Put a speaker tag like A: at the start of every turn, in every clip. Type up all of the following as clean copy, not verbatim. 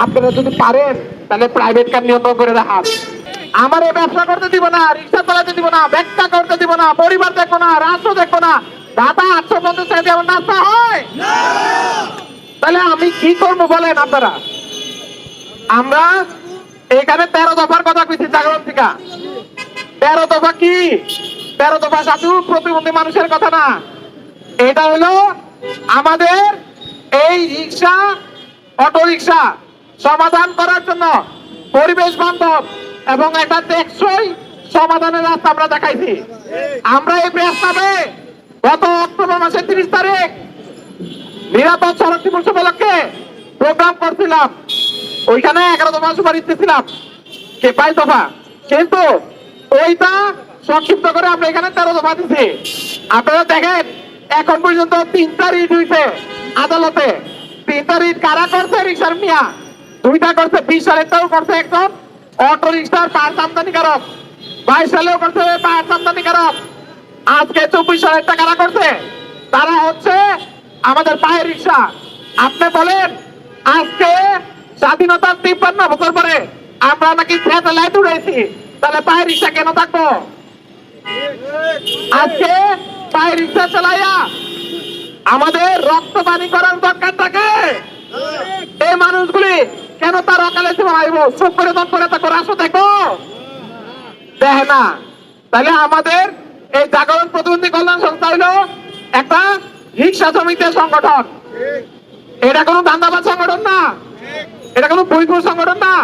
A: আপনারা যদি পারেন তাহলে প্রাইভেট কার নিয়ন্ত্রণ করে দেখান। আমার এই ব্যবসা করতে দিব না, রিক্সা চালাতে দিব না, ব্যাখ্যা করতে দিব না, পরিবার দেখবো না, রাষ্ট্র দেখবো না। দাদা 850 টাকা দিয়ে আমার নাস্তা হয়, তাহলে আমি কি করবো বলেন আপনারা? আমরা এখানে 13 দফার কথা কইছি জাগরণ থেকে। 13 দফা কি? 13 দফা শুধু প্রতিবন্ধী মানুষের কথা না, এটা হলো আমাদের এই রিক্সা অটো রিক্সা সমাধান করার জন্য পরিবেশ বান্ধব এবং একটা টেকসই সমাধানের রাস্তা আমরা দেখাইছি। আমরা এই প্রস্তাবে গত অক্টোবর মাসের 30 তারিখ নিরাপদ সড়ক দিবস উপলক্ষে প্রোগ্রাম করছিলাম। ওইখানে 11 দফা সুপারিশ দিয়েছিলাম, কে 5 দফা, কিন্তু ওইটা সংক্ষিপ্ত করে আমরা এখানে 13 দফা দিচ্ছি। আপনারা দেখেন এখন পর্যন্ত 3টা রিট হয়েছে আদালতে। 3টা রিট কারা করছে? রিক্সার মিয়া 2টা করছে, 20 সালেরটাও করছে একজন অটো রিক্সার পার্ট আমদানিকারক, 22 সালেও করছে পার্ট আমদানিকারক, আজকে 24 সালেরটা কারা করছে? তারা হচ্ছে আমাদের পায়ের রিক্সা। আপনি বলেন আজকে স্বাধীনতার 53 বছর পরে আমরা নাকি স্যাটেলাইট উড়াইছি, তাহলে পায়ের রিক্সা কেন থাকবো? আজকে পায়ের রিক্সা চালাইয়া আমাদের রক্ত পানি করার দরকার থাকে। এই মানুষগুলি কেন তার অকালে জীবন চোখ করে দম করে তা করে আসো দেখো দেখে না। তাহলে আমাদের এই জাগরণ প্রতিবন্ধী কল্যাণ সংস্থা হইলো একটা রিক্সা শ্রমিকদের সংগঠন। এটা কোনো ধান্দাবাজ সংগঠন না, এটা কোনো বৈপুর সংগঠন না।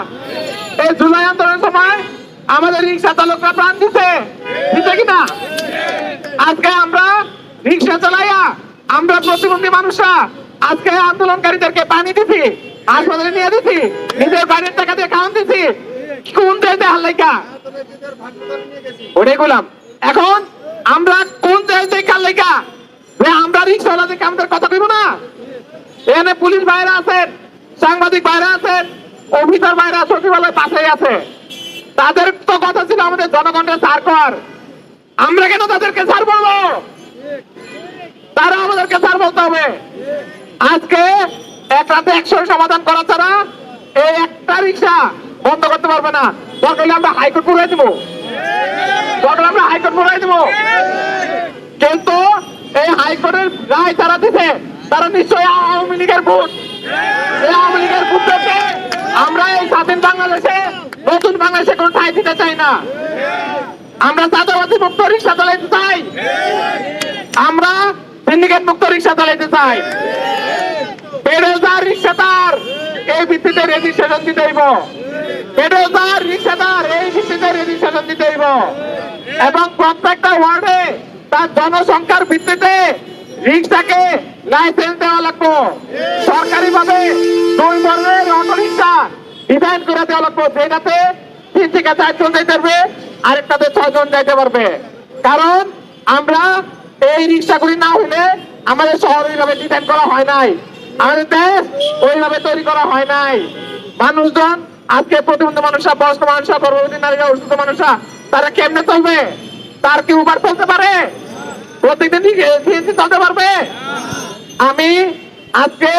A: এই জুলাই আন্দোলনের সময় আমাদের রিক্সা চালকরা প্রাণ দিচ্ছে, দিচ্ছে কিনা? আজকে আমরা রিক্সা চালাইয়া আমরা প্রতিবন্ধী মানুষরা আজকে আন্দোলনকারীদেরকে পানি দিছি, হাসপাতালে নিয়ে দিছি, নিজের বাড়ির টাকা দিয়ে খাওয়ান দিছি। কোন দেশে হাল্লাইকা ওটাই বললাম। এখন আমরা কোন দেশ থেকে হাল্লাইকা আমরা রিক্সাওয়ালাদেরকে আমাদের কথা কইব না? এখানে পুলিশ ভাইরা আছেন, সাংবাদিক ভাইরা আছেন, অফিসার ভাইরা সচিবালয় পাশেই আছে। তাদের তো কথা ছিল আমাদের জনগণের ছাড় কর, আমরা কেন তাদেরকে ছাড় বলবো? তারা আমাদেরকে ছাড় বলতে হবে। আজকে এক রাতে 100 সমাধান করা ছাড়া এই একটা রিক্সা বন্ধ করতে পারবে না। দরকার আমরা হাইকোর্ট পুরাই দিব, দরকার আমরা হাইকোর্ট পুরাই দিব। কিন্তু এই হাইকোর্টের রায় তারা দিছে, তারা নিশ্চয়ই আওয়ামী লীগের ভোট, এই আওয়ামী লীগের ভোট পেতে আমরা এই স্বাধীন বাংলাদেশে নতুন বাংলাদেশে কোনো ঠাঁই দিতে চাই না। আমরা চাঁদাবাজি মুক্ত রিক্সা চালাইতে চাই, আমরা সিন্ডিকেট মুক্ত রিক্সা চালাইতে চাই। পেডেলদার রিক্সাদার এই ভিত্তিতে রেজিস্ট্রেশন দিতে হইব, পেডেলদার রিক্সাদার এই ভিত্তিতে রেজিস্ট্রেশন দিতে হইব এবং প্রত্যেকটা ওয়ার্ডে তার জনসংখ্যার ভিত্তিতে রিক্সাকে লাইসেন্স দেওয়া লাগবে। সরকারি ভাবে 2 ধরনের অটো রিক্সা ডিজাইন করে দেওয়া লাগবে, যেটাতে 3 থেকে 4 জন যাইতে পারবে, আরেকটাতে 6 জন যাইতে পারবে। কারণ আমরা এই রিক্সাগুলি না হলে আমাদের শহর ওইভাবে ডিজাইন করা হয় নাই, আমাদের দেশ ওইভাবে তৈরি করা হয় নাই। মানুষজন আজকে প্রতিবন্ধী মানুষরা, বয়স্ক মানুষরা, গর্ভবতী নারীরা, অসুস্থ মানুষরা তারা কেমনে চলবে? তার কি উবার চলতে পারে? প্রত্যেকদিন সিএনজি চলতে পারবে? আমি আজকে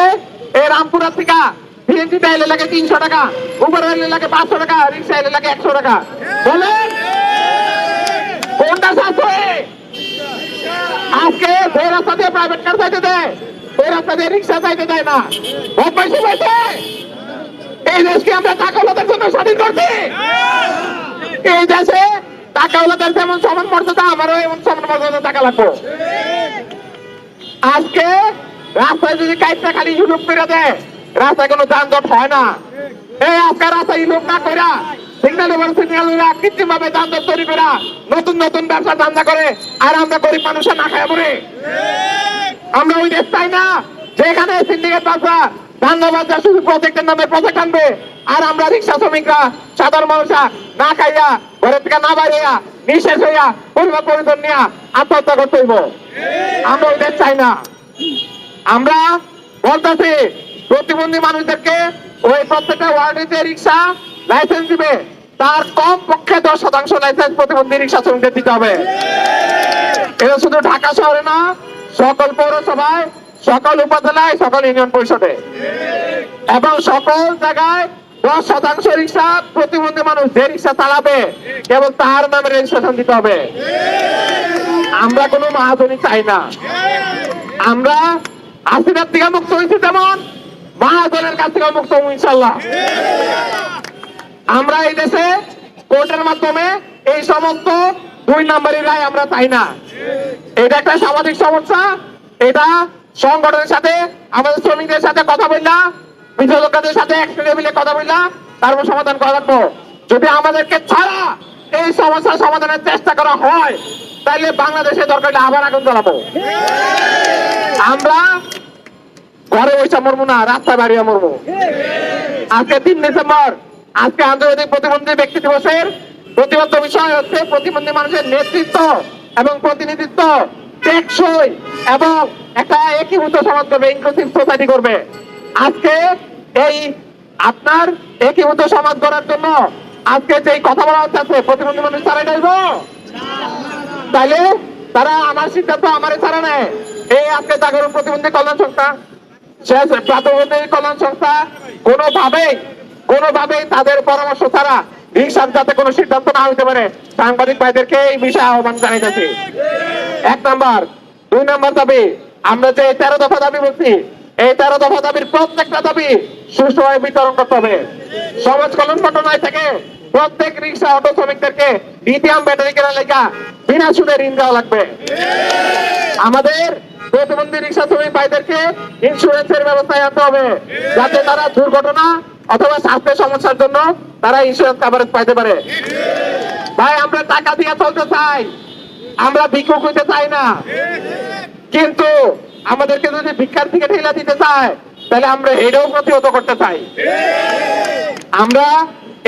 A: এই রামপুরা থেকে সিএনজি এলে লাগে 300 টাকা, উবার এলে লাগে 500 টাকা, রিক্সা এলে লাগে 100 টাকা। বলেন কোনটা সাশ্রয়? আজকে যে রাস্তা দিয়ে প্রাইভেট কার চাইতে দেয়, ওই রাস্তা দিয়ে রিক্সা চাইতে দেয় না। পয়সা পাইছে। এই দেশকে আমরা টাকাওয়ালাদের জন্য স্বাধীন করছি। এই দেশে টাকাওয়ালাদের যেমন সমান মর্যাদা, আমারও এমন সমান মর্যাদা টাকা লাগবে। আজকে রাস্তায় যদি কাইটটা খালি ইউরোপ করে দেয়, রাস্তায় কোনো যানজট হয় না। এই আজকে রাস্তায় ইউরোপ না কইরা সিগন্যাল কৃত্রিম ভাবে যানজট তৈরি করা নতুন নতুন ব্যবসা ধান্দা করে, আর আমরা গরিব মানুষের না খায় মরে। আমরা ওই দেশ চাই না যেখানে সিন্ডিকেট ব্যবসা, ধান্দাবাজরা শুধু প্রজেক্টের নামে প্রজেক্ট আনবে, আর আমরা রিক্সা শ্রমিকরা, সাধারণ মানুষরা না খাইয়া, ঘরের থেকে না বাইরেয়া, নিঃশেষ হইয়া, পরিবার পরিজন নিয়ে আত্মহত্যা করতে হইব। আমরা ওই দেশ চাই না। আমরা বলতেছি প্রতিবন্ধী মানুষদেরকে ওই প্রত্যেকটা ওয়ার্ডে যে রিক্সা লাইসেন্স দিবে, তার কম পক্ষে 10% লাইসেন্স প্রতিবন্ধী রিক্সা শ্রমিকদের দিতে হবে। এটা শুধু ঢাকা শহরে না, সকল পৌরসভায়, সকল উপজেলায়, সকল ইউনিয়ন পরিষদে। এবং সকল জায়গায় 10% রিক্সা প্রতিবন্ধী মানুষ যে রিক্সা চালাবে কেবল তার নামে রেজিস্ট্রেশন দিতে হবে। আমরা কোনো মহাজনী চাই না। আমরা হাসিনার থেকে মুক্ত হয়েছি যেমন মহাজনের কাছ থেকে মুক্ত হবো ইনশাল্লাহ। আমরা এই দেশে কোর্টের মাধ্যমে এই সমস্ত 2 নম্বরের রায় আমরা চাই না। এটা একটা সামাজিক সমস্যা। এটা সংগঠনের সাথে আমাদের শ্রমিকদের সাথে কথা বললাম, বিশেষজ্ঞদের সাথে এক টেবিলে কথা বললাম, তারপর সমাধান করা লাগবো। যদি আমাদেরকে ছাড়া এই সমস্যা সমাধানের চেষ্টা করা হয় তাহলে বাংলাদেশে দরকার আবার আগুন জ্বালাবো। আমরা ঘরে বসে মরবো না, রাস্তায় বাড়িয়ে মরবো। আজকে 3 ডিসেম্বর, আজকে আন্তর্জাতিক প্রতিবন্ধী ব্যক্তি দিবসের প্রতিবদ্ধ বিষয় হচ্ছে প্রতিবন্ধী মানুষের নেতৃত্ব এবং প্রতিনিধিত্ব টেকসই এবং একটা একীভূত সমাজ করবে, ইনক্লুসিভ সোসাইটি করবে। আজকে এই আপনার একীভূত সমাজ গড়ার জন্য আজকে যে কথা বলা হচ্ছে প্রতিবন্ধী মানুষ তারাই চাইবো, তাইলে তারা আমার সিদ্ধান্ত আমারই ছাড়া নেয়। এই আজকে জাগরণ প্রতিবন্ধী কল্যাণ সংস্থা, প্রতিবন্ধী কল্যাণ সংস্থা কোনোভাবেই তাদের পরামর্শ ছাড়া রিক্সার যাতে কোনো সিদ্ধান্ত না হইতে পারে সাংবাদিক ভাইদেরকে এই বিষয়ে আহ্বান জানাইতেছি। 1 নম্বর। 2 নম্বর দাবি, আমরা যে 13 দফা দাবি বলছি, এই 13 দফা দাবির প্রত্যেকটা দাবি সুষ্ঠুভাবে বিতরণ করতে হবে। সমাজ কল্যাণ মন্ত্রণালয় থেকে প্রত্যেক রিক্সা অটো শ্রমিকদেরকে লিথিয়াম ব্যাটারি কেনার লেখা বিনা সুদে ঋণ দেওয়া লাগবে। আমাদের প্রতিবন্ধী রিক্সা শ্রমিক ভাইদেরকে ইন্স্যুরেন্সের ব্যবস্থায় আনতে হবে, যাতে তারা দুর্ঘটনা অথবা স্বাস্থ্যের সমস্যার জন্য তারা ইন্স্যুরেন্স কভারেজ পাইতে পারে। ভাই, আমরা টাকা দিয়ে চলতে চাই, আমরা ভিক্ষুক হইতে চাই না। কিন্তু আমাদেরকে যদি ভিক্ষার থেকে ঠেলা দিতে চায় তাহলে আমরা এটাও প্রতিহত করতে চাই। আমরা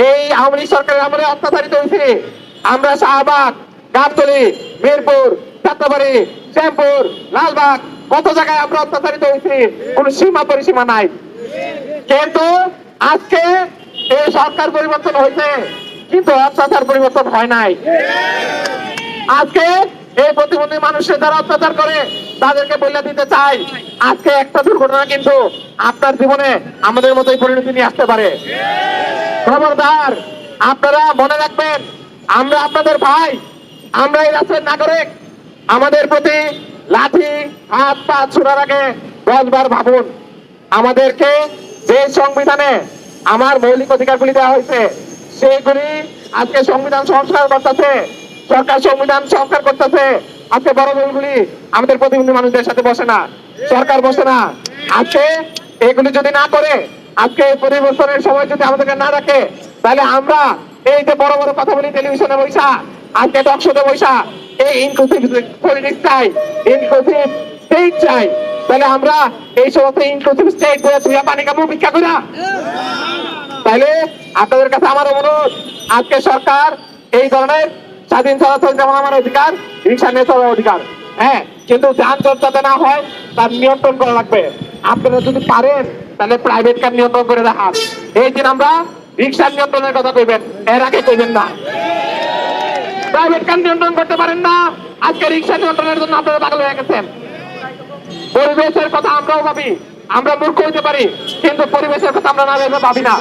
A: এই আওয়ামী লীগ সরকারের আমলে অত্যাচারিত হয়েছি। আমরা শাহবাগ, গাবতলী, মিরপুর, যাত্রাবাড়ি, শ্যামপুর, লালবাগ কত জায়গায় আমরা অত্যাচারিত হয়েছি, কোনো সীমা পরিসীমা নাই। কিন্তু আজকে এই সরকার পরিবর্তন হয়েছে কিন্তু অত্যাচার পরিবর্তন হয় নাই। আজকে এই প্রতিবন্ধী মানুষের যারা অত্যাচার করে তাদেরকে বলে দিতে চাই, আজকে একটা দুর্ঘটনা কিন্তু আপনার জীবনে আমাদের মতোই পরিণতি নিয়ে আসতে পারে। খবরদার, আপনারা মনে রাখবেন, আমরা আপনাদের ভাই, আমরা এই রাষ্ট্রের নাগরিক। আমাদের প্রতি লাঠি হাত পা ছোড়ার আগে 10 বার ভাবুন। আমাদেরকে যে সংবিধানে আমার মৌলিক অধিকারগুলি দেওয়া হয়েছে সেইগুলি আজকে সংবিধান সংস্কার করতেছে, সরকার সংবিধান সংস্কার করতেছে। আজকে বড় দলগুলি আমাদের প্রতিবন্ধী মানুষদের সাথে বসে না, সরকার বসে না। আজকে এগুলি যদি না করে, আজকে পরিবর্তনের সময় যদি আমাদেরকে না রাখে, তাহলে আমরা এই যে বড় বড় কথা বলি টেলিভিশনে বৈশা, আজকে টকশোতে বৈশা এই ইনক্লুসিভ পলিটিক্স চাই, ইনক্লুসিভ স্টেট চাই, তাহলে আমরা এই সমস্ত ইনক্লুসিভ স্টেট করে পানি কামড় ভিক্ষা করা। তাহলে আপনাদের কাছে আমার অনুরোধ, আজকে সরকার এই ধরনের স্বাধীন চলাচল যেমন আমার অধিকার, রিক্সা নিয়ে চলার অধিকার, হ্যাঁ, কিন্তু যানজট যাতে না হয় তার নিয়ন্ত্রণ করা লাগবে। আপনারা যদি পারেন তাহলে প্রাইভেট কার নিয়ন্ত্রণ করে দেখান। এই দিন আমরা রিক্সার নিয়ন্ত্রণের কথা কইবেন, এর আগে কইবেন না। প্রাইভেট কার নিয়ন্ত্রণ করতে পারেন না, আজকে রিক্সা নিয়ন্ত্রণের জন্য আপনারা পাগল হয়ে গেছেন। পরিবেশের কথা আমরাও ভাবি, আমরা মূর্খ হইতে পারি কিন্তু পরিবেশের কথা আমরা না ভেবে ভাবি না।